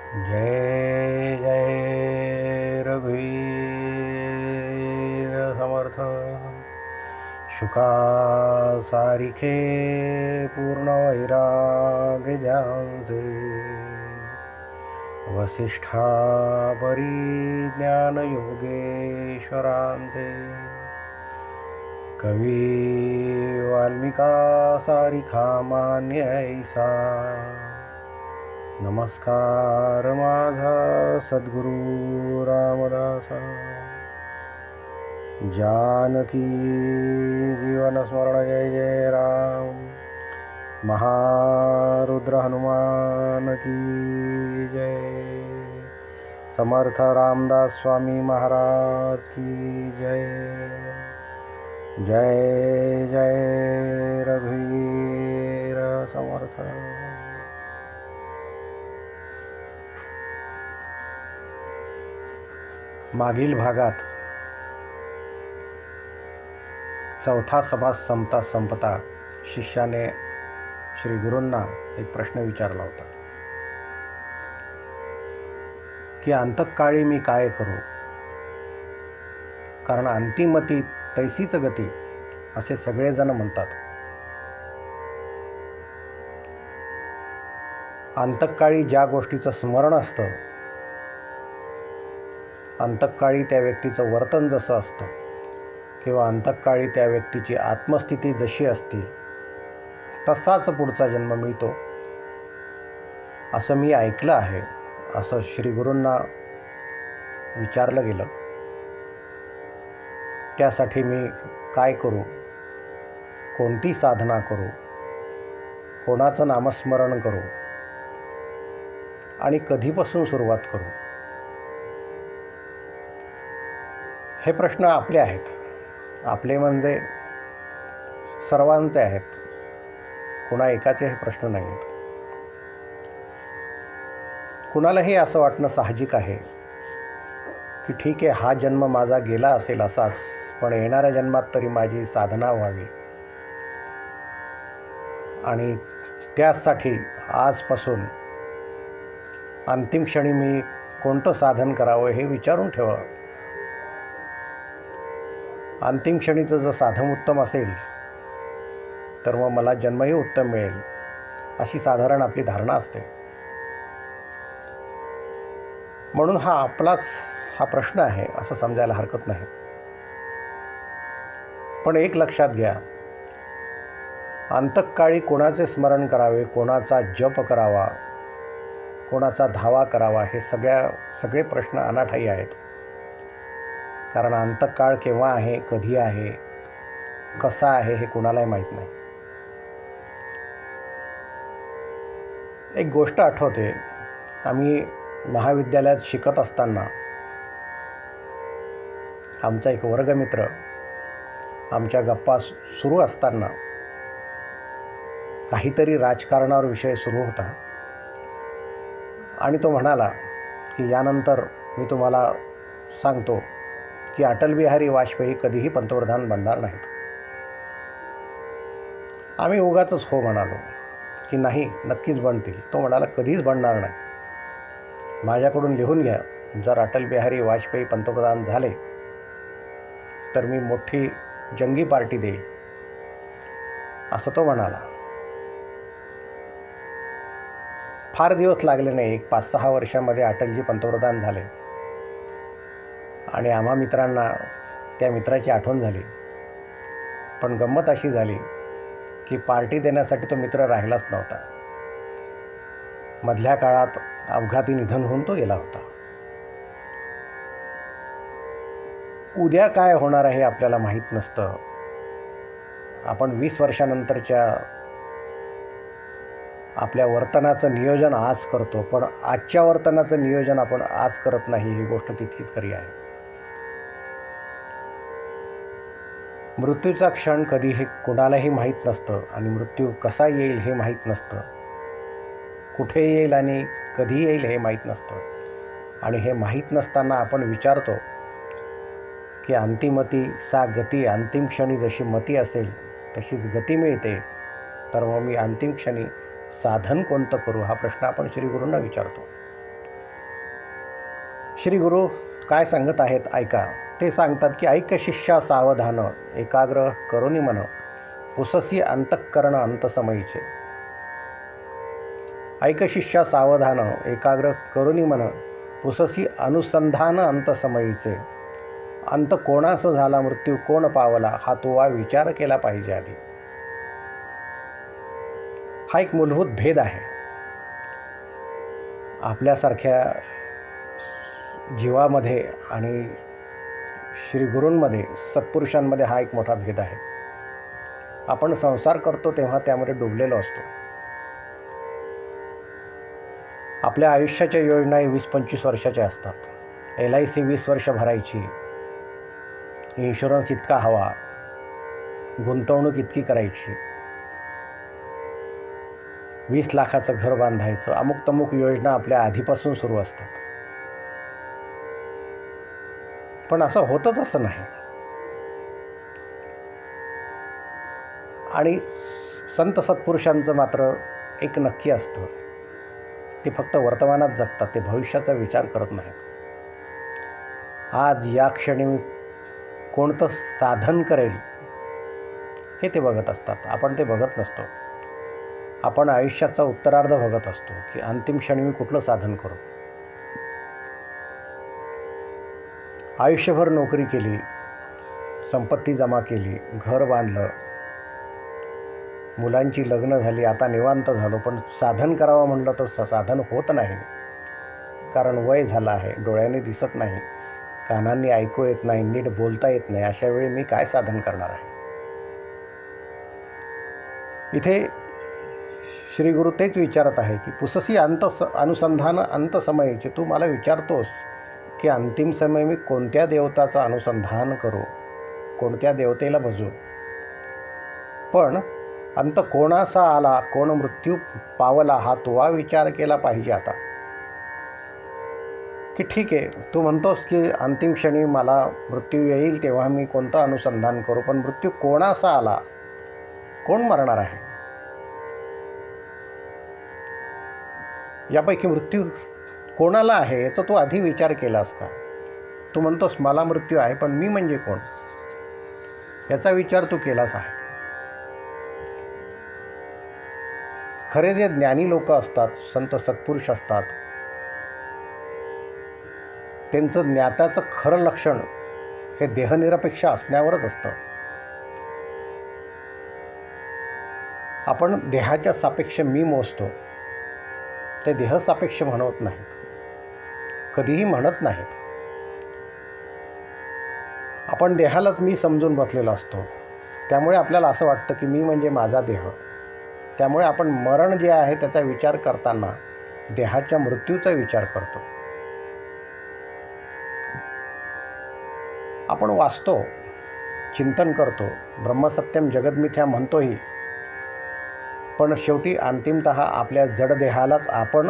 जय जय रघुवीर समर्थ. शुका सारिखे पूर्ण वैराग्य ज्यांचे, वसिष्ठा परिज्ञान योगेश्वरांचे. कवी वाल्मिका सारिखा मान्य ऐसा, नमस्कार माझा सद्गुरु रामदासा. जानकी जीवन स्मरण जय जय राम. महारुद्र हनुमान की जय. समर्थ रामदास स्वामी महाराज की जय. जय जय रघुवीर समर्थ. मागील भागात चौथा समास संपता शिष्याने श्री गुरूंना एक प्रश्न विचारला होता की अंतकाळी मी काय करू, कारण अंतिमती तैसीच गती असे सगळेजण म्हणतात. अंतकाळी ज्या गोष्टीचं स्मरण असतं, अंतकाळी त्या व्यक्तीचं वर्तन जसं असतं किंवा अंतकाळी त्या व्यक्तीची आत्मस्थिती जशी असते तसाच पुढचा जन्म मिळतो असं मी ऐकलं आहे, असं श्री गुरूंना विचारलं गेलं. त्यासाठी मी काय करू, कोणती साधना करू, कोणाचं नामस्मरण करू आणि कधीपासून सुरुवात करू, हे प्रश्न आपले आहेत. आपले म्हणजे सर्वांचे आहेत, कुणा एकाचे हे प्रश्न नाही आहेत. कुणालाही असं वाटणं साहजिक आहे की ठीक आहे, हा जन्म माझा गेला असेल असाच, पण येणाऱ्या जन्मात तरी माझी साधना व्हावी आणि त्यासाठी आजपासून अंतिम क्षणी मी कोणतं साधन करावं हे विचारून ठेवा. अंतिम क्षणीचं जर साधन उत्तम असेल तर मग मला जन्मही उत्तम मिळेल अशी साधारण आपली धारणा असते. म्हणून हा आपलाच हा प्रश्न आहे असं समजायला हरकत नाही. पण एक लक्षात घ्या, अंतकाळी कोणाचे स्मरण करावे, कोणाचा जप करावा, कोणाचा धावा करावा, हे सगळे प्रश्न अनाठायी आहेत. कारण अंतकाळ केव्हा आहे, कधी आहे, कसा आहे हे कुणालाही माहीत नाही. एक गोष्ट आठवते, आम्ही महाविद्यालयात शिकत असताना आमचा एक वर्गमित्र, आमच्या गप्पा सुरू असताना काहीतरी राजकारणावर विषय सुरू होता आणि तो म्हणाला की यानंतर मी तुम्हाला सांगतो की अटल बिहारी वाजपेयी कधीही पंतप्रधान बनणार नाहीत. आम्ही उगाचच हो म्हणालो की नाही, नक्कीच बनतील. तो म्हणाला कधीच बनणार नाही. माझ्याकडून लिहून घ्या, जर अटल बिहारी वाजपेयी पंतप्रधान झाले तर मी मोठी जंगी पार्टी देईल, असं तो म्हणाला. फार दिवस लागले नाही, एक 5-6 वर्षामध्ये अटलजी पंतप्रधान झाले आणि आम्हा मित्रांना त्या मित्राची आठवण झाली. पण गंमत अशी झाली की पार्टी देण्यासाठी तो मित्र राहिलाच नव्हता. मधल्या काळात अपघाती निधन होऊन तो गेला होता. उद्या काय होणार आहे आपल्याला माहीत नसतं. आपण 20 वर्षानंतरच्या आपल्या वर्तनाचं नियोजन आज करतो, पण आजच्या वर्तनाचं नियोजन आपण आज करत नाही, ही गोष्ट तितकीच खरी आहे. मृत्यूचा क्षण कधी हे कुणालाही माहीत नसतं आणि मृत्यू कसा येईल हे माहीत नसतं, कुठे येईल आणि कधी येईल हे माहीत नसतं. आणि हे माहीत नसताना आपण विचारतो की अंतिमती सा गती, अंतिम क्षणी जशी मती असेल तशीच गती मिळते, तर मग मी अंतिम क्षणी साधन कोणतं करू हा प्रश्न आपण श्री गुरूंना विचारतो. श्री गुरु काय सांगत आहेत ऐका. ते सांगतात की ऐक शिष्या सावधान एकाग्र करुणी मन पुससी अंतःकरण अंतसमयीचे. ऐक शिष्या सावधान एकाग्र करुणी मन पुससी अनुसंधान अंतसमयीचे. अंत कोणास झाला मृत्यू कोण पावला हा तुवा विचार केला पाहिजे आधी. हा एक मूलभूत भेद आहे. आपल्यासारख्या जीवामध्ये आणि श्री गुरूंमध्ये सत्पुरुषांमध्ये हा एक मोठा भेद आहे. आपण संसार करतो तेव्हा त्यामध्ये डुबलेलो असतो. आपल्या आयुष्याच्या योजना 20-25 वर्षाच्या असतात. LIC 20 वर्ष भरायची, इन्शुरन्स इतका हवा, गुंतवणूक इतकी करायची, 20 लाखाचं घर बांधायचं, अमुक तमुक योजना आपल्या आधीपासून सुरू असतात. पण असं होतच असं नाही. आणि संत सत्पुरुषांचं मात्र एक नक्की असतं, ते फक्त वर्तमानात जगतात, ते भविष्याचा विचार करत नाहीत. आज या क्षणी मी कोणतं साधन करेल हे ते बघत असतात. आपण ते बघत नसतो. आपण आयुष्याचा उत्तरार्ध बघत असतो की अंतिम क्षणी मी कुठलं साधन करू. आयुष्यभर नोकरी केली, संपत्ती जमा केली, घर बांधलं, मुलांची लग्न झाली, आता निवांत झालो, पण साधन करावं म्हटलं तर साधन होत नाही. कारण वय झालं आहे, डोळ्याने दिसत नाही, कानांनी ऐकू येत नाही, नीट बोलता येत नाही. अशा वेळी मी काय साधन करणार आहे. इथे श्री गुरु तेच विचारत आहे की पुससी अनुसंधान अंतसमयीचे. तू मला विचारतोस की अंतिम समय मी कोणत्या देवताचं अनुसंधान करू, कोणत्या देवतेला भजू. पण अंत कोणाचा आला, कोण मृत्यू पावला हा तुवा विचार केला पाहिजे आता. की ठीक आहे, तू म्हणतोस की अंतिम क्षणी मला मृत्यू येईल तेव्हा मी कोणतं अनुसंधान करू, पण मृत्यू कोणाचा आला, कोण मरणार आहे. यापैकी मृत्यू कोणाला आहे याचा तू आधी विचार केलास का. तू म्हणतोस मला मृत्यू आहे, पण मी म्हणजे कोण याचा विचार तू केलास आहे. खरे जे ज्ञानी लोक असतात, संत सत्पुरुष असतात, त्यांचं ज्ञात्याचं खरं लक्षण हे देहनिरपेक्ष असण्यावरच असतं. आपण देहाच्या सापेक्ष मी मोजतो, ते देहसापेक्ष म्हणत नाहीत, कधीही म्हणत नाहीत. आपण देहालाच मी समजून बसलेलो असतो. त्यामुळे आपल्याला असं वाटतं की मी म्हणजे माझा देह. त्यामुळे आपण मरण जे आहे त्याचा विचार करताना देहाच्या मृत्यूचा विचार करतो. आपण वाचतो, चिंतन करतो, ब्रह्मसत्यम जगदमिथ्या म्हणतोही, पण शेवटी अंतिमतः आपल्या जडदेहालाच आपण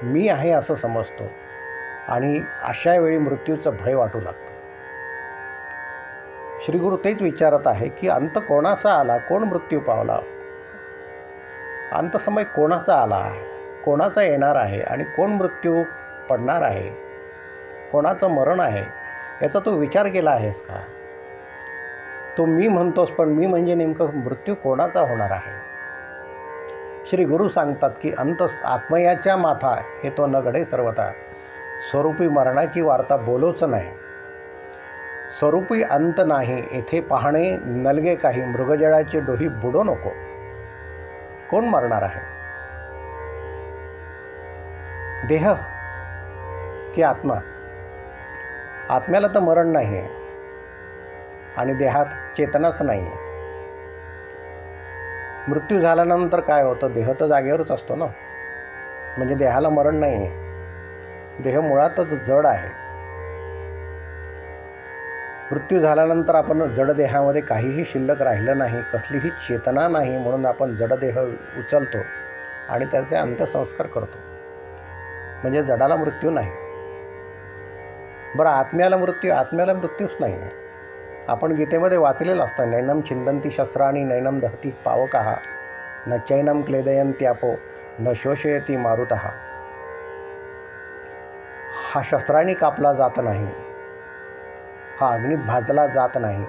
मी आहे असं समजतो आणि अशा वेळी मृत्यूचं भय वाटू लागतं. श्री गुरु तेच विचारत आहे की अंत कोणाचा आला, कोण मृत्यू पावला. अंतसमय कोणाचा आला आहे, कोणाचा येणार आहे आणि कोण मृत्यू पडणार आहे, कोणाचं मरण आहे याचा तू विचार केला आहेस का. तो मी म्हणतोस, पण मी म्हणजे नेमकं मृत्यू कोणाचा होणार आहे. श्री गुरु सांगतात की अंत आत्मयाच्या माथा हे तो न घडे सर्वथा. स्वरूपी मरणाची वार्ता बोलूच नाही. स्वरूपी अंत नाही येथे पाहणे नलगे काही. मृगजळाची डोही बुडो नको. कोण मरणार आहे, देह की आत्मा. आत्म्याला तर मरण नाही आहे आणि देहात चेतनाच नाही आहे. मृत्यू झाल्यानंतर काय होतं, देह तर जागेवरच असतो ना. म्हणजे देहाला मरण नाही आहे, देह मुळातच जड आहे. मृत्यू झाल्यानंतर आपण जडदेहामध्ये काहीही शिल्लक राहिलं नाही, कसलीही चेतना नाही, म्हणून आपण जडदेह उचलतो आणि त्याचे अंत्यसंस्कार करतो. म्हणजे जडाला मृत्यू नाही. बरं, आत्म्याला मृत्यूच नाही आहे. आपण गीतेमध्ये वाचलेलं असतं, नैनम छिंदंती शस्त्राणी नैनम दहती पावकः न चैनम क्लेदयन्त्यापो न शोषयती मारुतः. हा शस्त्राने कापला जात नाही, हा अग्नीत भाजला जात नाही,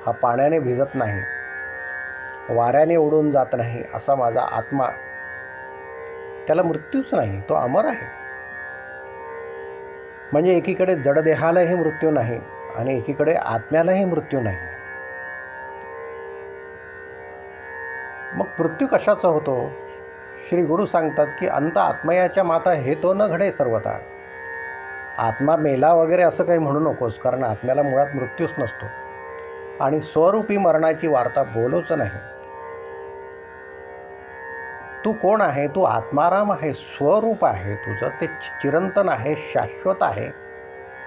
हा पाण्याने भिजत नाही, वाऱ्याने उडून जात नाही, असा माझा आत्मा, त्याला मृत्यूच नाही, तो अमर आहे. म्हणजे एकीकडे जडदेहालाही मृत्यू नाही आणि एकीकडे आत्म्यालाही मृत्यू नाही. मग मृत्यू कशाचा होतो? श्री गुरु सांगतात की अंत आत्मयाच्या माता हे तो न घडे सर्वथा. आत्मा मेला वगैरे असं काही म्हणू नकोस, कारण आत्म्याला मुळात मृत्यूच नसतो. आणि स्वरूपी मरणाची वार्ता बोलूच नाही. तू कोण आहे? तू आत्माराम आहे, स्वरूप आहे तुझं, ते चिरंतन आहे, शाश्वत आहे.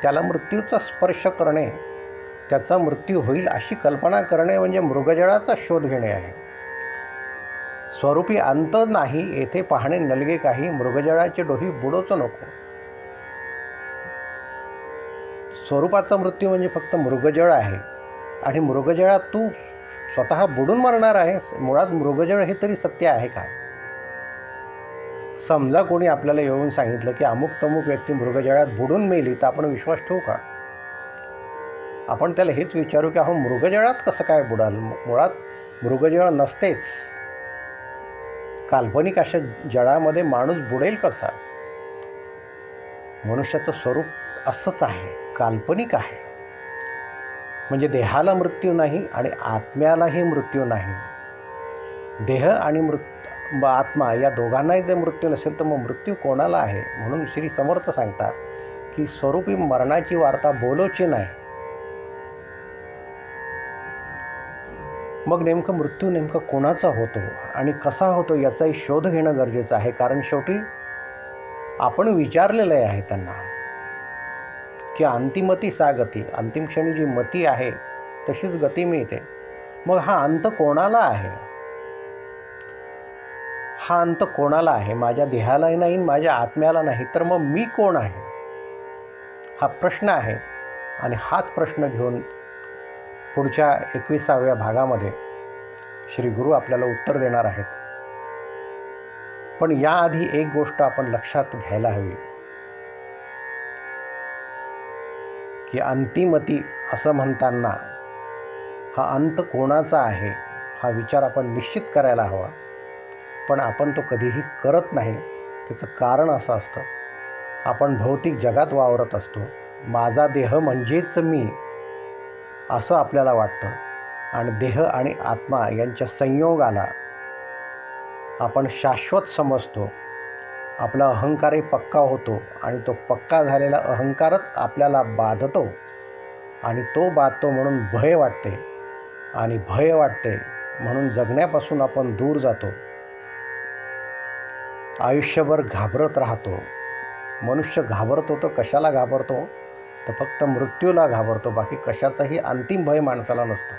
त्याला मृत्यूचा स्पर्श करणे, त्याचा मृत्यू होईल अशी कल्पना करणे म्हणजे मृगजळाचा शोध घेणे आहे. स्वरूपी अंत नाही येथे पाहणे नलगे काही, मृगजळाची डोही बुडोच नको. स्वरूपाचा मृत्यू म्हणजे फक्त मृगजळ आहे आणि मृगजळात तू स्वतः बुडून मरणार आहेस. मुळात मृगजळ हे तरी सत्य आहे काय? समजा कोणी आपल्याला येऊन सांगितलं की अमुक तमुक व्यक्ती मृगजळात बुडून मेली, तर आपण विश्वास ठेवू का? आपण त्याला हेच विचारू की अहो मृगजळात कसं काय बुडाल? मुळात मृगजळ नसतेच. काल्पनिक अशा जळामध्ये माणूस बुडेल कसा? मनुष्याचं स्वरूप असंच आहे, काल्पनिक आहे. म्हणजे देहाला मृत्यू नाही आणि आत्म्यालाही मृत्यू नाही. देह आणि आत्मा या दोघांनाही जर मृत्यू नसेल तर मग मृत्यू कोणाला आहे? म्हणून श्री समर्थ सांगतात की स्वरूपी मरणाची वार्ता बोलोची नाही. मग नेमकं मृत्यू नेमका कोणाचा होतो आणि कसा होतो याचाही शोध घेणं गरजेचं आहे. कारण शेवटी आपण विचारलेलं आहे त्यांना की अंतिमती सा गती, अंतिम क्षणी जी मती आहे तशीच गती मिळते. मग हा अंत कोणाला आहे? हा अंत कोणाला आहे? माझ्या देहालाही नाही, माझ्या आत्म्याला नाही, तर मग मी कोण आहे? हा प्रश्न आहे. आणि हाच प्रश्न घेऊन पुढच्या 21व्या भागामध्ये श्री गुरु आपल्याला उत्तर देणार आहेत. पण याआधी एक गोष्ट आपण लक्षात घ्यायला हवी की अंतिमती असं म्हणताना हा अंत कोणाचा आहे हा विचार आपण निश्चित करायला हवा. पण आपण तो कधीही करत नाही. त्याचं कारण असं असतं, आपण भौतिक जगात वावरत असतो. माझा देह म्हणजेच मी असं आपल्याला वाटतं आणि देह आणि आत्मा यांच्या संयोगाला आपण शाश्वत समजतो. आपला अहंकारही पक्का होतो आणि तो पक्का झालेला अहंकारच आपल्याला बाधतो आणि तो बाधतो म्हणून भय वाटते आणि भय वाटते म्हणून जगण्यापासून आपण दूर जातो. आयुष्यभर घाबरत राहतो. मनुष्य घाबरतो तर कशाला घाबरतो? तर फक्त मृत्यूला घाबरतो. बाकी कशाचंही अंतिम भय माणसाला नसतं.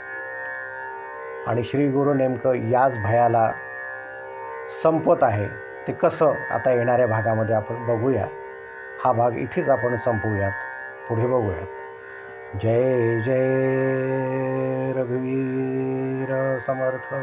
आणि श्री गुरु नेमकं याच भयाला संपवत आहे. ते कसं आता येणाऱ्या भागामध्ये आपण बघूया. हा भाग इथेच आपण संपवूयात, पुढे बघूयात. जय जय रघुवीर समर्थ.